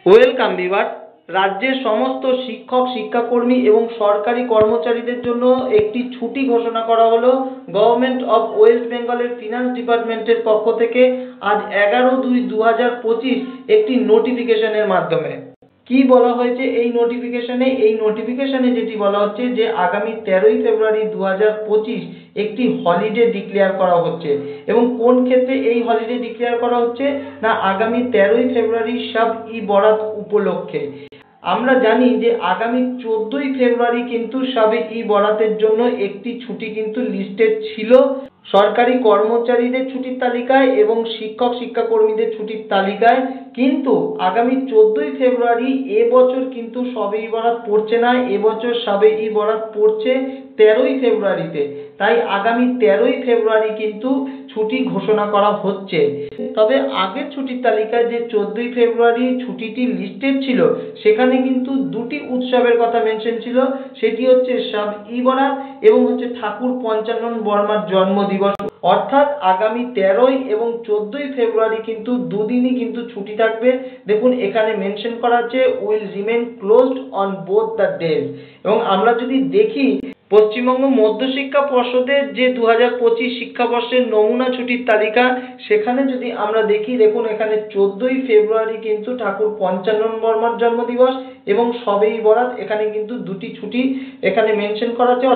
Welcome viewer. রাজ্যের সমস্ত শিক্ষক শিক্ষাকর্মী এবং সরকারি কর্মচারীদের জন্য একটি ছুটি ঘোষণা করা হলো গভর্নমেন্ট অফ ওয়েস্ট বেঙ্গলের ফিনান্স ডিপার্টমেন্টের পক্ষ থেকে আজ 11/2/2025 একটি নোটিফিকেশনের মাধ্যমে। কি বলা হয়েছে এই নোটিফিকেশনে যেটি বলা হচ্ছে যে আগামী 13ই ফেব্রুয়ারি 2025 একটি হলিডে ডিক্লেয়ার করা হচ্ছে। এবং কোন ক্ষেত্রে এই হলিডে ডিক্লেয়ার করা হচ্ছে না, আগামী 13ই ফেব্রুয়ারি শব-ই বরাত উপলক্ষে। আমরা জানি যে আগামী 14ই ফেব্রুয়ারি কিন্তু শবে-ই বরাতের জন্য একটি ছুটি কিন্তু লিস্টেড ছিল সরকারি কর্মচারীদের ছুটির তালিকায় এবং শিক্ষক শিক্ষাকর্মীদের ছুটির তালিকায়। কিন্তু আগামী 14ই ফেব্রুয়ারি এবছর কিন্তু শবে-ই বরাত পড়ছে না, এবছর শবে-ই বরাত পড়ছে 13ই ফেব্রুয়ারিতে। তাই আগামী 13ই ফেব্রুয়ারি কিন্তু ছুটি ঘোষণা করা হচ্ছে। তবে আগের ছুটির তালিকায় যে 14ই ফেব্রুয়ারি ছুটিটি লিস্টেড ছিল সেখানে কিন্তু দুটি উৎসবের কথা মেনশন ছিল, সেটি হচ্ছে শব-ই বরাত এবং হচ্ছে ঠাকুর পঞ্চানন বর্মার জন্মদিবস। অর্থাৎ আগামী 13ই এবং 14ই ফেব্রুয়ারি কিন্তু দুদিনই কিন্তু ছুটি থাকবে। দেখুন এখানে মেনশন করা আছে will remain closed on both the days. এবং আমরা যদি দেখি পশ্চিমবঙ্গ মধ্যশিক্ষা পর্ষদের যে 2025 শিক্ষাবর্ষের নমুনা ছুটির তালিকা, সেখানে যদি আমরা দেখি, দেখুন এখানে 14ই ফেব্রুয়ারি কিন্তু ঠাকুর পঞ্চানন বর্মার জন্মদিবস এবং শবে-ই বরাত, এখানে কিন্তু দুটি ছুটি এখানে মেনশন করা আছে।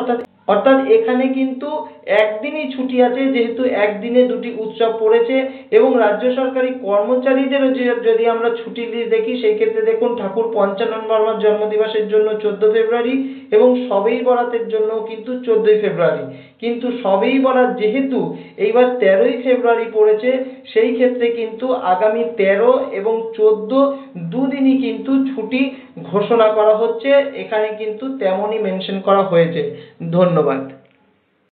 অর্থাৎ এখানে কিন্তু একদিনই ছুটি আছে, যেহেতু একদিনে দুটি উৎসব পড়েছে। এবং রাজ্য সরকারি কর্মচারীদেরও যদি আমরা ছুটির লিস্ট দেখি, সেই ক্ষেত্রে দেখুন ঠাকুর পঞ্চানন বর্মার জন্মদিবসের জন্য 14 ফেব্রুয়ারি এবং শবে-ই বরাতের জন্য কিন্তু 14ই ফেব্রুয়ারি। কিন্তু শবে-ই বরাত যেহেতু এইবার 13ই ফেব্রুয়ারি পড়েছে, সেই ক্ষেত্রে কিন্তু আগামী 13 এবং 14 দুদিনই কিন্তু ছুটি ঘোষণা করা হচ্ছে। এখানে কিন্তু তেমনই মেনশন করা হয়েছে। ধন্যবাদ।